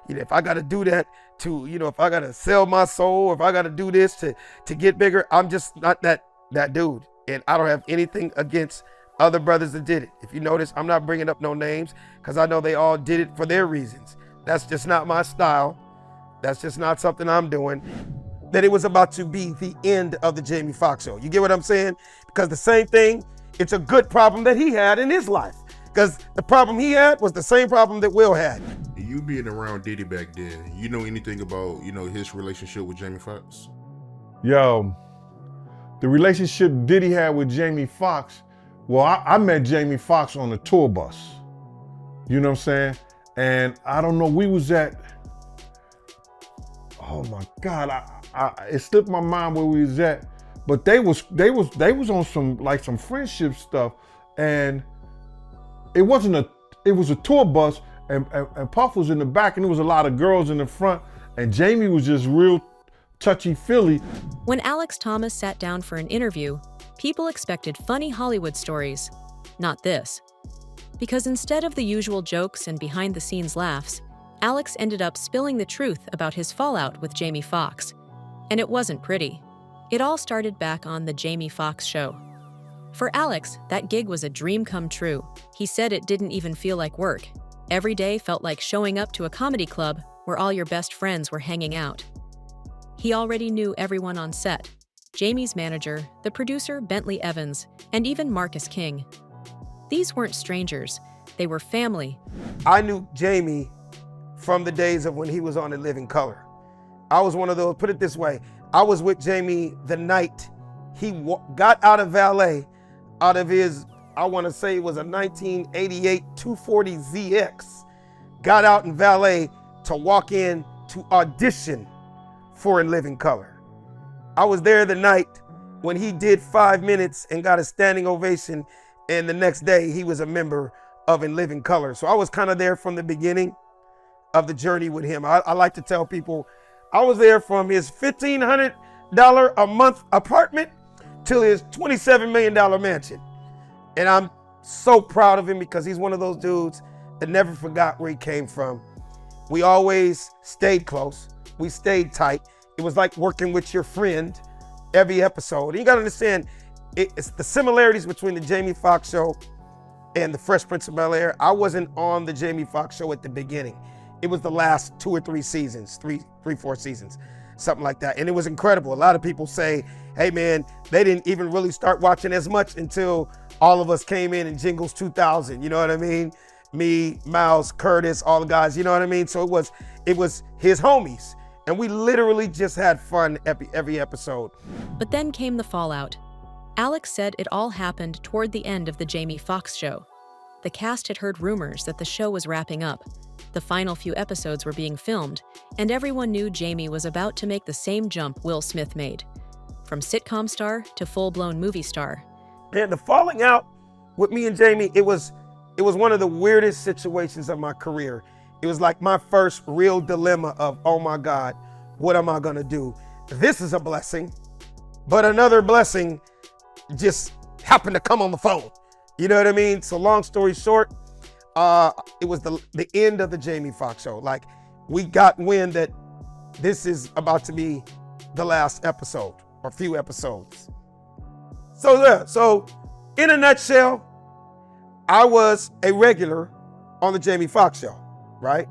if I got to do that to, if I got to sell my soul, or if I got to do this to get bigger, I'm just not that dude. And I don't have anything against other brothers that did it. If you notice, I'm not bringing up no names because I know they all did it for their reasons. That's just not my style. That's just not something I'm doing. That it was about to be the end of the Jamie Foxx show. You get what I'm saying? Because the same thing, it's a good problem that he had in his life. Because the problem he had was the same problem that Will had. You being around Diddy back then, you know anything about, his relationship with Jamie Foxx? Yo, the relationship Diddy had with Jamie Foxx, well, I met Jamie Foxx on a tour bus. You know what I'm saying? And I don't know, we was at, oh my God, it slipped my mind where we was at, but they was on some friendship stuff, and it was a tour bus, and Puff was in the back, and there was a lot of girls in the front, and Jamie was just real touchy-feely. When Alex Thomas sat down for an interview, people expected funny Hollywood stories. Not this. Because instead of the usual jokes and behind-the-scenes laughs, Alex ended up spilling the truth about his fallout with Jamie Foxx. And it wasn't pretty. It all started back on the Jamie Foxx show. For Alex, that gig was a dream come true. He said it didn't even feel like work. Every day felt like showing up to a comedy club where all your best friends were hanging out. He already knew everyone on set, Jamie's manager, the producer Bentley Evans, and even Marcus King. These weren't strangers, they were family. I knew Jamie from the days of when he was on In Living Color. I was one of those, put it this way, I was with Jamie the night he got out of valet, out of his, I want to say it was a 1988 240 ZX, got out in valet to walk in to audition for In Living Color. I was there the night when he did 5 minutes and got a standing ovation, and the next day he was a member of In Living Color. So I was kind of there from the beginning of the journey with him. I like to tell people, I was there from his $1,500 a month apartment to his $27 million mansion. And I'm so proud of him because he's one of those dudes that never forgot where he came from. We always stayed close. We stayed tight. It was like working with your friend every episode. And you gotta understand, it's the similarities between the Jamie Foxx show and the Fresh Prince of Bel-Air. I wasn't on the Jamie Foxx show at the beginning. It was the last 2 or 3 seasons, 4 seasons, something like that. And it was incredible. A lot of people say, hey man, they didn't even really start watching as much until all of us came in Jingles 2000, you know what I mean? Me, Miles, Curtis, all the guys, you know what I mean? So it was his homies. And we literally just had fun every episode. But then came the fallout. Alex said it all happened toward the end of the Jamie Foxx show. The cast had heard rumors that the show was wrapping up. The final few episodes were being filmed, and everyone knew Jamie was about to make the same jump Will Smith made. From sitcom star to full-blown movie star. And the falling out with me and Jamie, it was one of the weirdest situations of my career. It was like my first real dilemma of, oh my God, what am I gonna do? This is a blessing, but another blessing just happened to come on the phone. You know what I mean? So long story short, it was the end of the Jamie Foxx show. Like, we got wind that this is about to be the last episode or few episodes. So yeah, so in a nutshell, I was a regular on the Jamie Foxx show, right?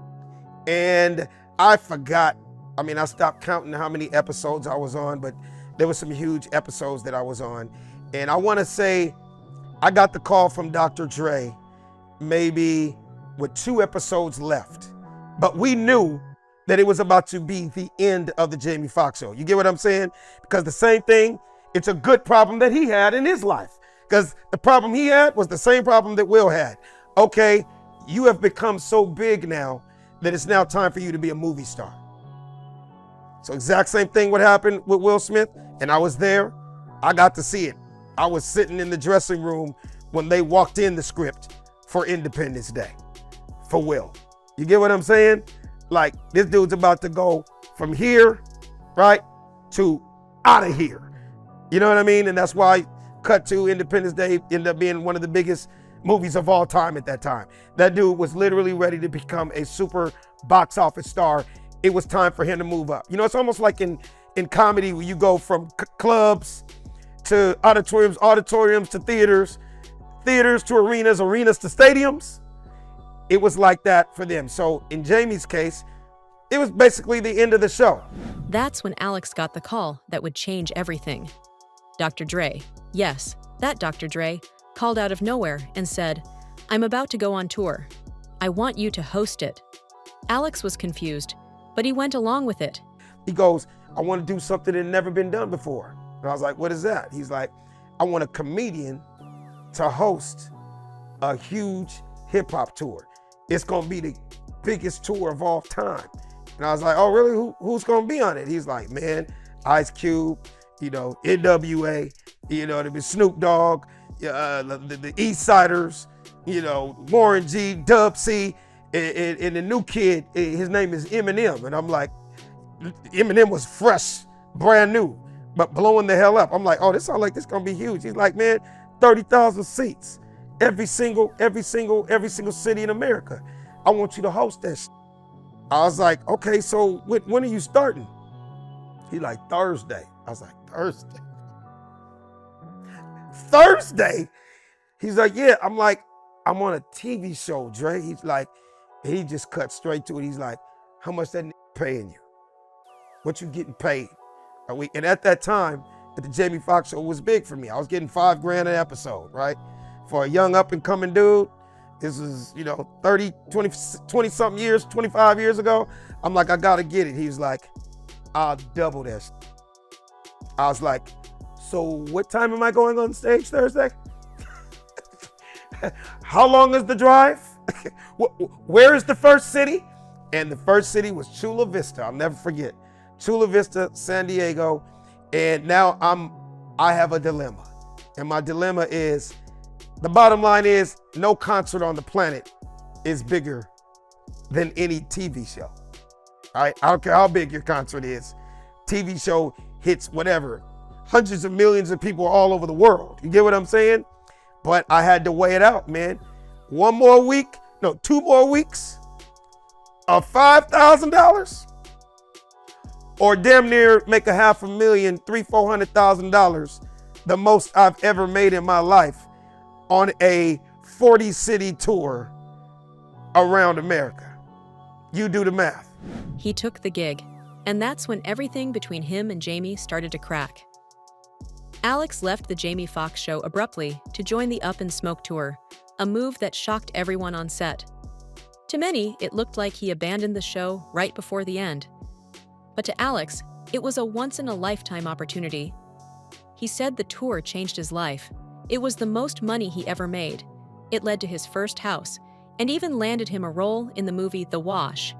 And I forgot, I stopped counting how many episodes I was on, but there were some huge episodes that I was on. And I want to say I got the call from Dr. Dre maybe with 2 episodes left, but we knew that it was about to be the end of the Jamie Foxx show. You get what I'm saying? Because the same thing, it's a good problem that he had in his life. Because the problem he had was the same problem that Will had. Okay, you have become so big now that it's now time for you to be a movie star. So exact same thing would happen with Will Smith, and I was there. I got to see it. I was sitting in the dressing room when they walked in the script for Independence Day for Will. You get what I'm saying? Like, this dude's about to go from here, right, to out of here. You know what I mean? And that's why cut to Independence Day ended up being one of the biggest movies of all time at that time. That dude was literally ready to become a super box office star, it was time for him to move up. You know, it's almost like in comedy where you go from clubs to auditoriums to theaters to arenas to stadiums. It was like that for them. So in Jamie's case, it was basically the end of the show. That's when Alex got the call that would change everything. Dr. Dre, yes, that Dr. Dre, called out of nowhere and said, "I'm about to go on tour. I want you to host it." Alex was confused, but he went along with it. He goes, "I want to do something that had never been done before." And I was like, "What is that?" He's like, "I want a comedian to host a huge hip hop tour. It's gonna be the biggest tour of all time." And I was like, "Oh, really? Who's gonna be on it?" He's like, "Man, Ice Cube, NWA, there'll be Snoop Dogg, the East Siders, Warren G, Dub C, and the new kid, his name is Eminem." And I'm like, Eminem was fresh, brand new, but blowing the hell up. I'm like, "Oh, this sounds like this gonna be huge." He's like, "Man, 30,000 seats, every single city in America. I want you to host that." I was like, "Okay, so when are you starting?" He's like, "Thursday." I was like, "Thursday?" Thursday? He's like, "Yeah." I'm like, "I'm on a TV show, Dre." He's like, he just cut straight to it. He's like, "How much that paying you? What you getting paid a week?" And at that time, the Jamie Foxx show was big for me. I was getting $5,000 an episode, right? For a young up and coming dude. This is, 20 something years, 25 years ago. I'm like, "I gotta get it." He was like, "I'll double that." I was like, "So what time am I going on stage Thursday?" "How long is the drive?" "Where is the first city?" And the first city was Chula Vista. I'll never forget. Chula Vista, San Diego. And now I have a dilemma. And my dilemma is, the bottom line is, no concert on the planet is bigger than any TV show. All right? I don't care how big your concert is. TV show hits whatever. Hundreds of millions of people all over the world. You get what I'm saying? But I had to weigh it out, man. 2 more weeks of $5,000, or damn near make a $500,000, $300,000-$400,000, the most I've ever made in my life, on a 40-city tour around America. You do the math. He took the gig, and that's when everything between him and Jamie started to crack. Alex left the Jamie Foxx show abruptly to join the Up and Smoke tour, a move that shocked everyone on set. To many, it looked like he abandoned the show right before the end. But to Alex, it was a once-in-a-lifetime opportunity. He said the tour changed his life. It was the most money he ever made. It led to his first house, and even landed him a role in the movie The Wash.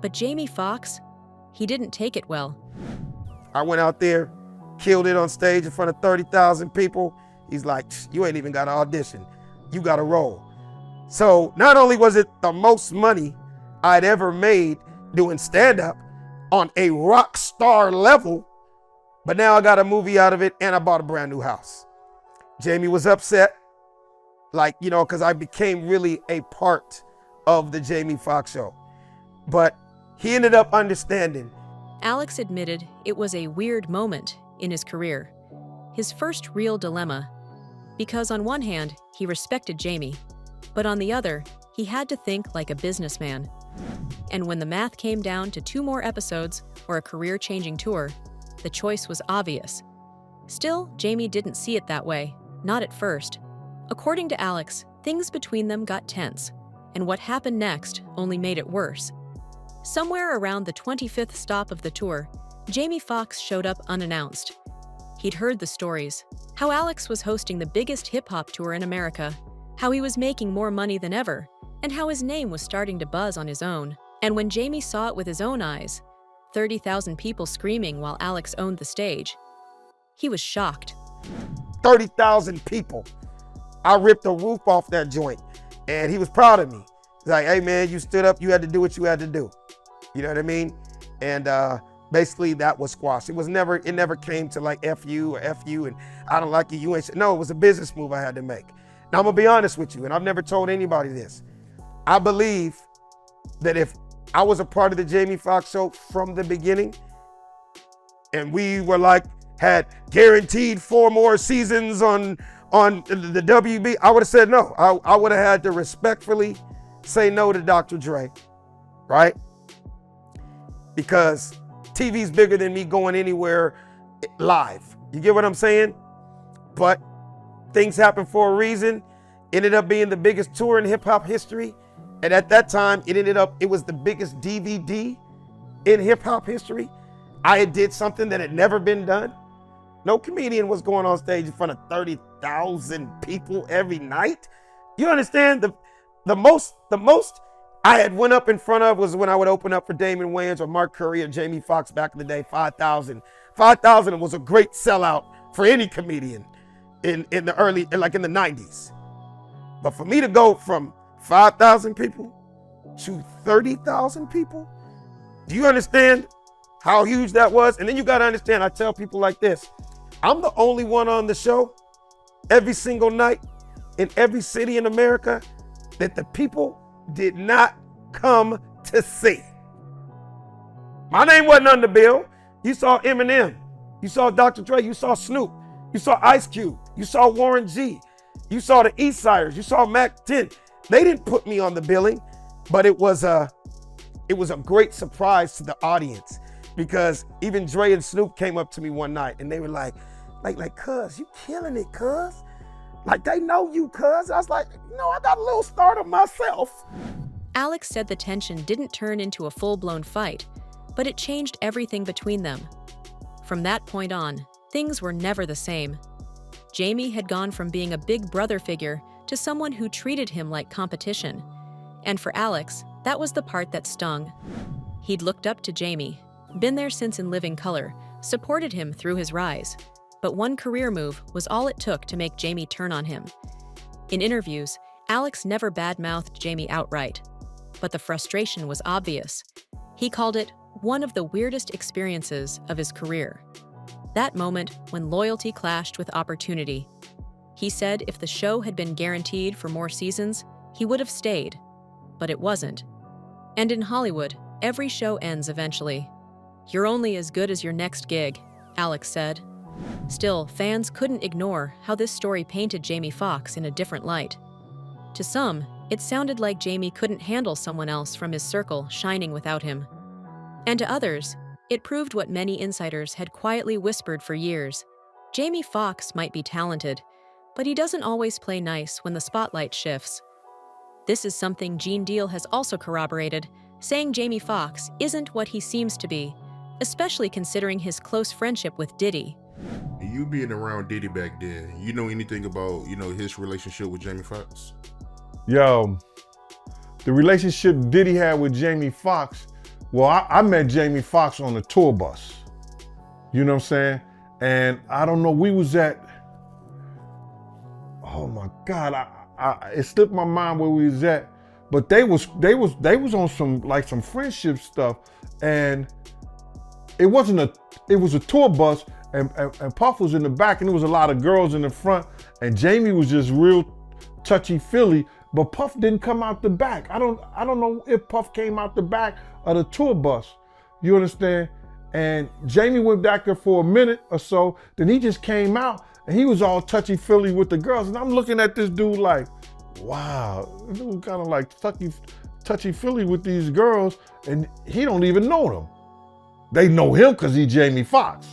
But Jamie Foxx, he didn't take it well. I went out there, killed it on stage in front of 30,000 people. He's like, "You ain't even got an audition. You got a role." So not only was it the most money I'd ever made doing stand-up on a rock star level, but now I got a movie out of it and I bought a brand new house. Jamie was upset, because I became really a part of the Jamie Foxx show. But he ended up understanding. Alex admitted it was a weird moment in his career, his first real dilemma, because on one hand, he respected Jamie, but on the other, he had to think like a businessman. And when the math came down to 2 more episodes or a career-changing tour, the choice was obvious. Still, Jamie didn't see it that way, not at first. According to Alex, things between them got tense, and what happened next only made it worse. Somewhere around the 25th stop of the tour, Jamie Foxx showed up unannounced. He'd heard the stories, how Alex was hosting the biggest hip-hop tour in America, how he was making more money than ever, and how his name was starting to buzz on his own. And when Jamie saw it with his own eyes, 30,000 people screaming while Alex owned the stage, he was shocked. 30,000 people. I ripped the roof off that joint, and he was proud of me. He's like, "Hey man, you stood up, you had to do what you had to do." You know what I mean? And basically that was squashed. It never came to like F you, and I don't like you, you ain't. No, it was a business move I had to make. Now I'm gonna be honest with you, and I've never told anybody this. I believe that if I was a part of the Jamie Foxx show from the beginning. And we were like, had guaranteed 4 more seasons on the WB, I would have said no. I would have had to respectfully say no to Dr. Dre, right? Because TV's bigger than me going anywhere live. You get what I'm saying? But things happen for a reason. Ended up being the biggest tour in hip hop history. And at that time, it was the biggest DVD in hip hop history. I had did something that had never been done. No comedian was going on stage in front of 30,000 people every night. You understand? The most I had went up in front of was when I would open up for Damon Wayans or Mark Curry or Jamie Foxx back in the day, 5,000. 5,000 was a great sellout for any comedian in the early, like in the 90s. But for me to go from 5,000 people to 30,000 people, do you understand how huge that was? And then you got to understand, I tell people like this, I'm the only one on the show every single night in every city in America that the people did not come to see. My name wasn't on the bill. You saw Eminem, you saw Dr. Dre, you saw Snoop, you saw Ice Cube, you saw Warren G, you saw the East Siders, you saw Mac 10. They didn't put me on the billing, but it was a great surprise to the audience, because even Dre and Snoop came up to me one night and they were like, cuz, you killing it, cuz. Like, they know you, cuz. I was like, I got a little stardom myself. Alex said the tension didn't turn into a full-blown fight, but it changed everything between them. From that point on, things were never the same. Jamie had gone from being a big brother figure to someone who treated him like competition. And for Alex, that was the part that stung. He'd looked up to Jamie, been there since In Living Color, supported him through his rise. But one career move was all it took to make Jamie turn on him. In interviews, Alex never badmouthed Jamie outright, but the frustration was obvious. He called it one of the weirdest experiences of his career. That moment when loyalty clashed with opportunity. He said if the show had been guaranteed for more seasons, he would have stayed, but it wasn't. And in Hollywood, every show ends eventually. You're only as good as your next gig, Alex said. Still, fans couldn't ignore how this story painted Jamie Foxx in a different light. To some, it sounded like Jamie couldn't handle someone else from his circle shining without him. And to others, it proved what many insiders had quietly whispered for years. Jamie Foxx might be talented, but he doesn't always play nice when the spotlight shifts. This is something Gene Deal has also corroborated, saying Jamie Foxx isn't what he seems to be, especially considering his close friendship with Diddy. You being around Diddy back then, you know anything about, his relationship with Jamie Foxx? Yo, the relationship Diddy had with Jamie Foxx, well, I met Jamie Foxx on a tour bus. You know what I'm saying? And I don't know, we was at, oh my God, it slipped my mind where we was at, but they was on some friendship stuff, and it was a tour bus, and Puff was in the back, and there was a lot of girls in the front, and Jamie was just real touchy-feely, but Puff didn't come out the back. I don't know if Puff came out the back of the tour bus. You understand? And Jamie went back there for a minute or so, then he just came out, and he was all touchy-feely with the girls, and I'm looking at this dude like, wow, this dude kind of like touchy-feely with these girls, and he don't even know them. They know him because he's Jamie Foxx,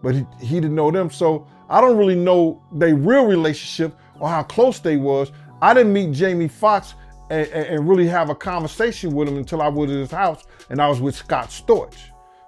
but he didn't know them. So I don't really know their real relationship or how close they was. I didn't meet Jamie Foxx and really have a conversation with him until I was at his house and I was with Scott Storch.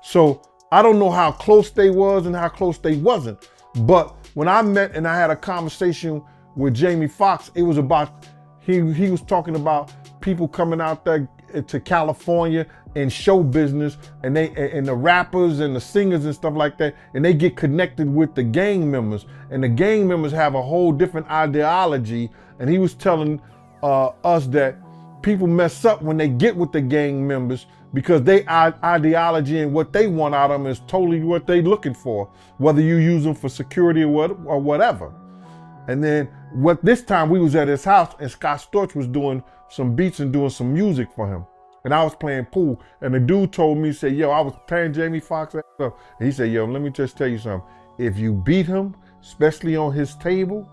So I don't know how close they was and how close they wasn't. But when I met and I had a conversation with Jamie Foxx, it was about, he was talking about people coming out there to California and show business, and the rappers and the singers and stuff like that, and they get connected with the gang members, and the gang members have a whole different ideology. And he was telling us that people mess up when they get with the gang members because their ideology and what they want out of them is totally what they looking for, whether you use them for security or whatever. And then this time we was at his house and Scott Storch was doing some beats and doing some music for him. And I was playing pool, and the dude told me, said, yo, I was tearing Jamie Foxx up. And he said, yo, let me just tell you something. If you beat him, especially on his table,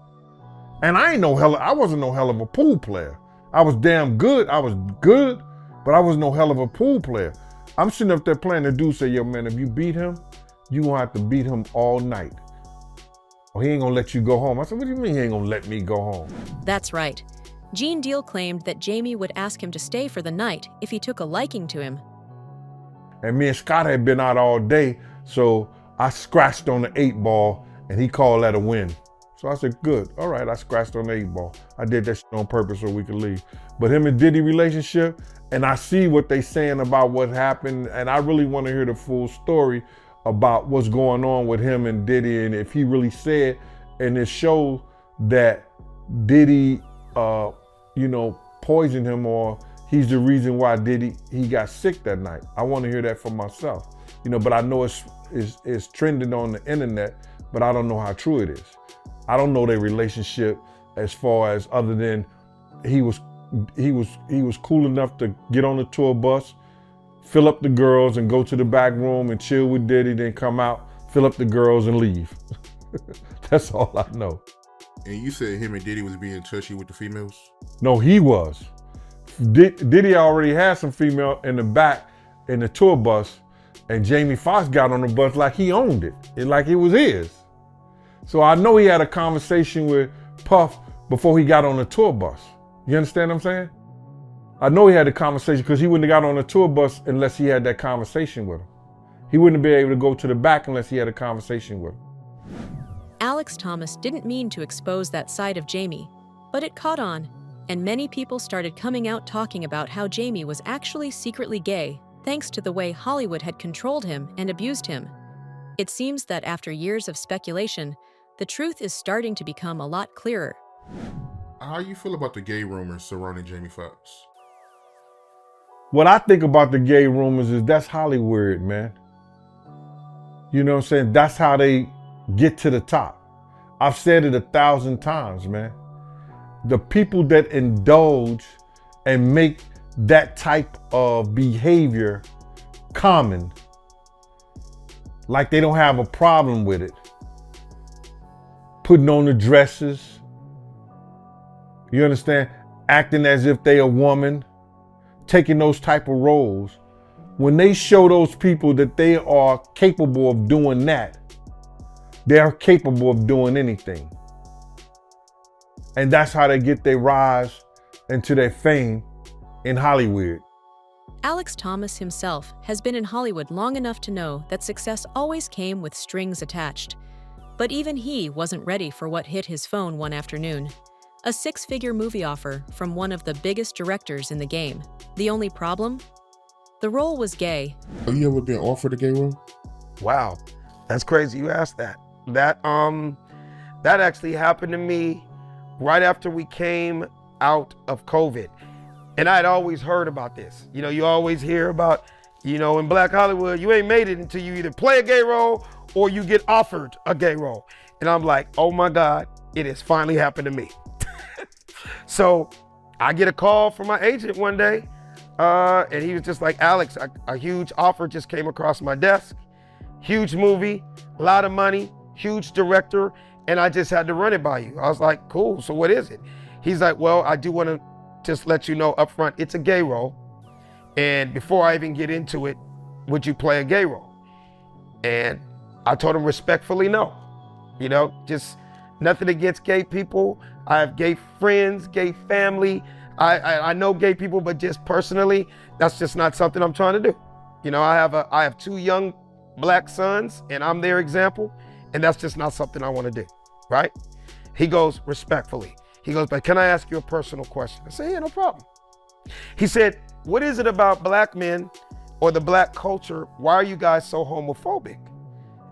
and I wasn't no hell of a pool player. I was damn good. I was good, but I was no hell of a pool player. I'm sitting up there playing. The dude said, yo, man, if you beat him, you gonna have to beat him all night. Or he ain't gonna let you go home. I said, what do you mean he ain't gonna let me go home? That's right. Gene Deal claimed that Jamie would ask him to stay for the night if he took a liking to him. And me and Scott had been out all day, so I scratched on the 8 ball, and he called that a win. So I said, good, all right, I scratched on the 8 ball. I did that shit on purpose so we could leave. But him and Diddy relationship, and I see what they saying about what happened, and I really want to hear the full story about what's going on with him and Diddy, and if he really said in this show that Diddy, poisoned him, or he's the reason why he got sick that night. I want to hear that for myself, but I know it's trending on the internet, but I don't know how true it is. I don't know their relationship as far as other than he was cool enough to get on the tour bus, fill up the girls and go to the back room and chill with Diddy, then come out, fill up the girls and leave. That's all I know. And you said him and Diddy was being touchy with the females? No, he was. Diddy already had some female in the back in the tour bus, and Jamie Foxx got on the bus like he owned it, like it was his. So I know he had a conversation with Puff before he got on the tour bus. You understand what I'm saying? I know he had a conversation because he wouldn't have got on the tour bus unless he had that conversation with him. He wouldn't have been able to go to the back unless he had a conversation with him. Alex Thomas didn't mean to expose that side of Jamie, but it caught on, and many people started coming out talking about how Jamie was actually secretly gay, thanks to the way Hollywood had controlled him and abused him. It seems that after years of speculation, the truth is starting to become a lot clearer. How you feel about the gay rumors surrounding Jamie Foxx? What I think about the gay rumors is that's Hollywood, man. You know what I'm saying? That's how they get to the top. I've said it 1,000 times, man. The people that indulge and make that type of behavior common, like they don't have a problem with it. Putting on the dresses, you understand? Acting as if they a woman, taking those type of roles. When they show those people that they are capable of doing that, they are capable of doing anything. And that's how they get their rise into their fame in Hollywood. Alex Thomas himself has been in Hollywood long enough to know that success always came with strings attached. But even he wasn't ready for what hit his phone one afternoon. A 6-figure movie offer from one of the biggest directors in the game. The only problem? The role was gay. Have you ever been offered a gay role? Wow, that's crazy you asked that. That actually happened to me right after we came out of COVID. And I'd always heard about this. You always hear about, in Black Hollywood, you ain't made it until you either play a gay role or you get offered a gay role. And I'm like, oh my God, it has finally happened to me. So I get a call from my agent one day, and he was just like, Alex, a huge offer just came across my desk. Huge movie, a lot of money, huge director, and I just had to run it by you. I was like, cool, so what is it? He's like, well, I do want to just let you know up front, it's a gay role. And before I even get into it, would you play a gay role? And I told him respectfully, no. Just nothing against gay people. I have gay friends, gay family. I know gay people, but just personally, that's just not something I'm trying to do. I have 2 young Black sons, and I'm their example, and that's just not something I want to do, right? He goes, respectfully. He goes, but can I ask you a personal question? I said, yeah, no problem. He said, what is it about Black men or the Black culture? Why are you guys so homophobic?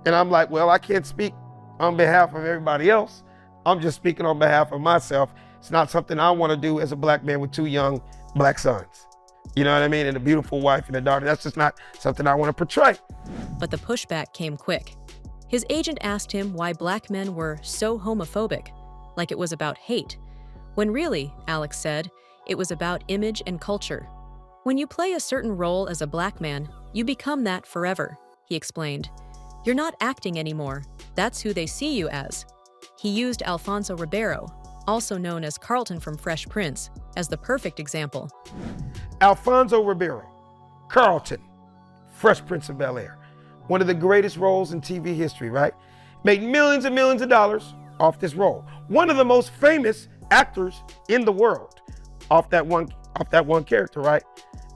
And I'm like, well, I can't speak on behalf of everybody else. I'm just speaking on behalf of myself. It's not something I want to do as a Black man with 2 young Black sons. You know what I mean? And a beautiful wife and a daughter. That's just not something I want to portray. But the pushback came quick. His agent asked him why Black men were so homophobic, like it was about hate, when really, Alex said, it was about image and culture. When you play a certain role as a black man, you become that forever, he explained. You're not acting anymore. That's who they see you as. He used Alfonso Ribeiro, also known as Carlton from Fresh Prince, as the perfect example. Alfonso Ribeiro, Carlton, Fresh Prince of Bel-Air. One of the greatest roles in TV history, right? Made millions and millions of dollars off this role. One of the most famous actors in the world off that one character, right?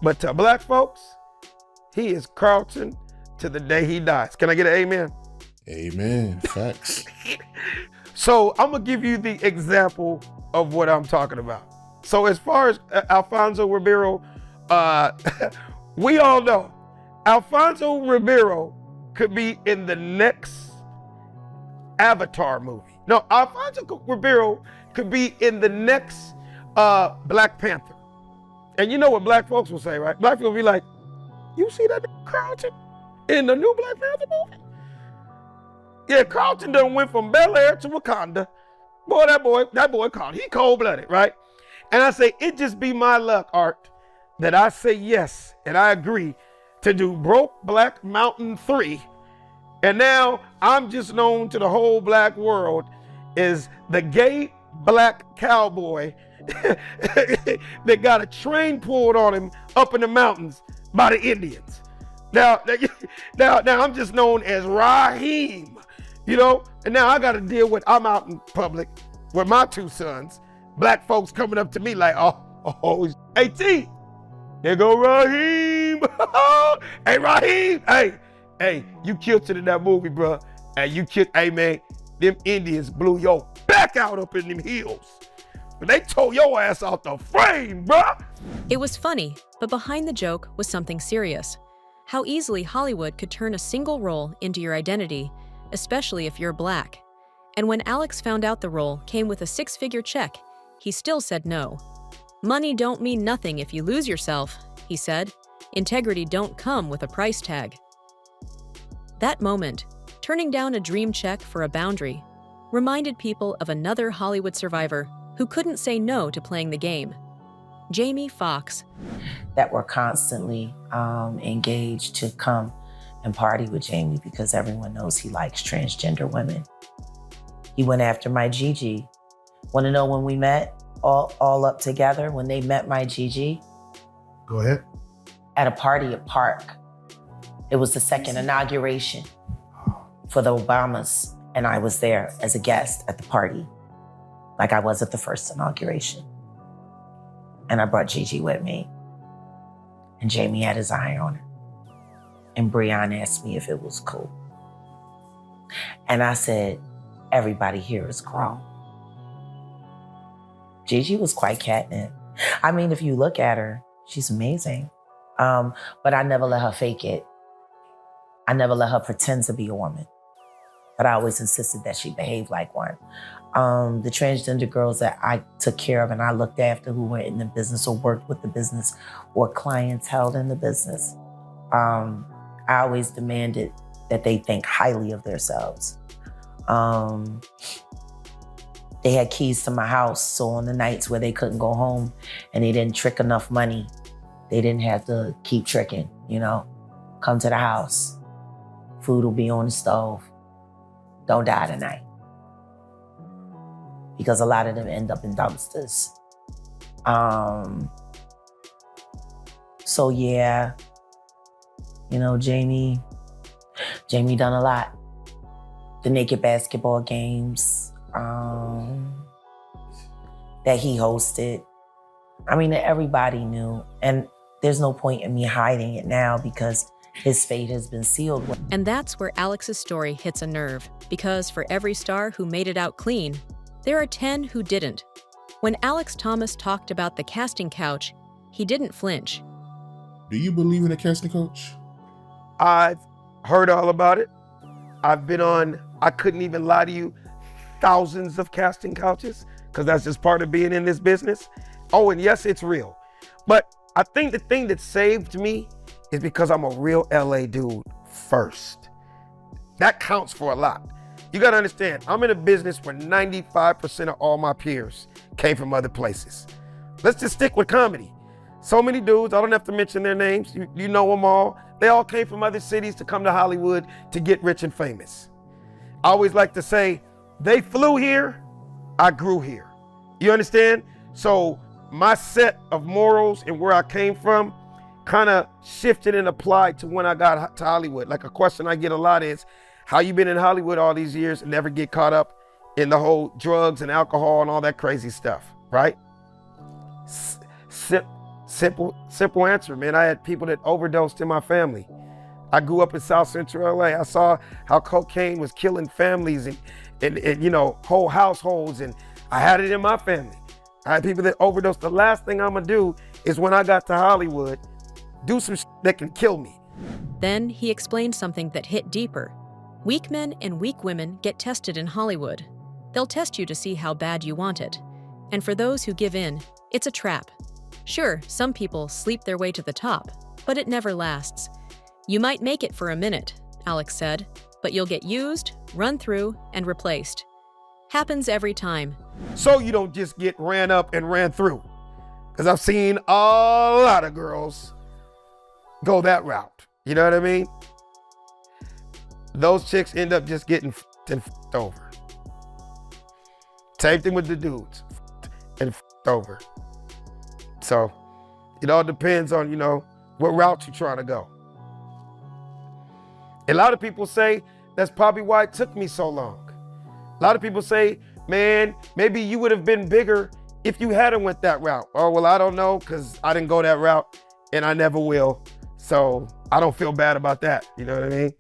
But to black folks, he is Carlton to the day he dies. Can I get an amen? Amen. Facts. So I'm gonna give you the example of what I'm talking about. So as far as Alfonso Ribeiro, we all know Alfonso Ribeiro could be in the next Avatar movie. No, Alfonso Ribeiro could be in the next Black Panther. And you know what black folks will say, right? Black people will be like, you see that Carlton in the new Black Panther movie? Yeah, Carlton done went from Bel-Air to Wakanda. Boy, that boy Carlton, he cold-blooded, right? And I say, it just be my luck, Art, that I say yes, and I agree to do Brokeback Mountain 3. And now I'm just known to the whole black world as the gay black cowboy that got a train pulled on him up in the mountains by the Indians. Now I'm just known as Raheem, you know? And now I got to deal with, I'm out in public with my two sons, black folks coming up to me like, oh, hey T, there go Raheem. Hey Raheem, hey, you killed it in that movie, bro. Hey, hey man, them Indians blew your back out up in them hills. But they tore your ass out the frame, bro. It was funny, but behind the joke was something serious. How easily Hollywood could turn a single role into your identity, especially if you're black. And when Alex found out the role came with a 6-figure check, he still said no. Money don't mean nothing if you lose yourself, he said. Integrity don't come with a price tag. That moment, turning down a dream check for a boundary, reminded people of another Hollywood survivor who couldn't say no to playing the game. Jamie Foxx. That were constantly engaged to come and party with Jamie because everyone knows he likes transgender women. He went after my Gigi. Want to know when we met? All up together, when they met my Gigi? Go ahead. At a party at Park. It was the second inauguration for the Obamas, and I was there as a guest at the party, like I was at the first inauguration. And I brought Gigi with me. And Jamie had his eye on her. And Breon asked me if it was cool. And I said, everybody here is grown. Gigi was quite catnip. I mean, if you look at her, she's amazing. But I never let her fake it. I never let her pretend to be a woman. But I always insisted that she behave like one. The transgender girls that I took care of and I looked after who were in the business or worked with the business or clients held in the business, I always demanded that they think highly of themselves. They had keys to my house, so on the nights where they couldn't go home and they didn't trick enough money, they didn't have to keep tricking, you know? Come to the house. Food will be on the stove. Don't die tonight. Because a lot of them end up in dumpsters. So yeah, you know, Jamie done a lot. The naked basketball games that he hosted. I mean, everybody knew. And there's no point in me hiding it now because his fate has been sealed. And that's where Alex's story hits a nerve, because for every star who made it out clean, there are 10 who didn't. When Alex Thomas talked about the casting couch, he didn't flinch. Do you believe in a casting coach? I've heard all about it. I've been on, I couldn't even lie to you, thousands of casting couches, because that's just part of being in this business. Oh, and yes, it's real. But I think the thing that saved me is because I'm a real LA dude first. That counts for a lot. You gotta understand, I'm in a business where 95% of all my peers came from other places. Let's just stick with comedy. So many dudes, I don't have to mention their names. You know them all. They all came from other cities to come to Hollywood to get rich and famous. I always like to say, they flew here, I grew here. You understand? So my set of morals and where I came from kind of shifted and applied to when I got to Hollywood. Like a question I get a lot is, how you been in Hollywood all these years and never get caught up in the whole drugs and alcohol and all that crazy stuff, right? Simple answer, man. I had people that overdosed in my family. I grew up in South Central LA. I saw how cocaine was killing families and you know, whole households, and I had it in my family. I had people that overdosed. The last thing I'm gonna do is, when I got to Hollywood, do some that can kill me. Then he explained something that hit deeper. Weak men and weak women get tested in Hollywood. They'll test you to see how bad you want it. And for those who give in, it's a trap. Sure, some people sleep their way to the top, but it never lasts. You might make it for a minute, Alex said, but you'll get used, run through, and replaced. Happens every time. So you don't just get ran up and ran through. Because I've seen a lot of girls go that route. You know what I mean? Those chicks end up just getting f***ed over. Same thing with the dudes, and f***ed over. So it all depends on, you know, what route you're trying to go. A lot of people say that's probably why it took me so long. A lot of people say, man, maybe you would have been bigger if you hadn't went that route. Oh, well, I don't know, because I didn't go that route and I never will. So I don't feel bad about that. You know what I mean?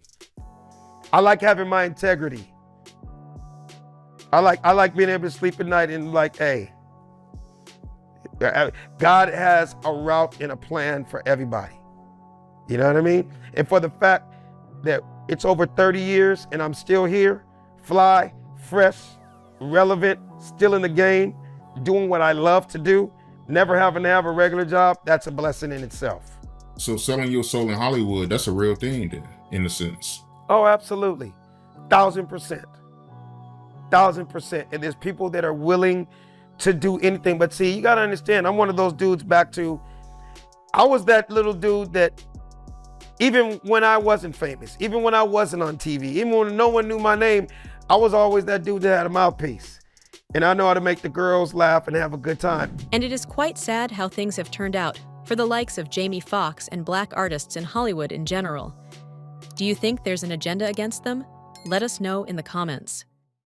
I like having my integrity. I like being able to sleep at night and like, hey, God has a route and a plan for everybody. You know what I mean? And for the fact that it's over 30 years and I'm still here, fly, fresh, relevant, still in the game, doing what I love to do, never having to have a regular job, that's a blessing in itself. So selling your soul in Hollywood, that's a real thing then, in a sense. Oh, absolutely. 1,000%. 1,000%. And there's people that are willing to do anything. But see, you got to understand, I'm one of those dudes back to, I was that little dude that even when I wasn't famous, even when I wasn't on TV, even when no one knew my name, I was always that dude that had a mouthpiece. And I know how to make the girls laugh and have a good time. And it is quite sad how things have turned out for the likes of Jamie Foxx and black artists in Hollywood in general. Do you think there's an agenda against them? Let us know in the comments.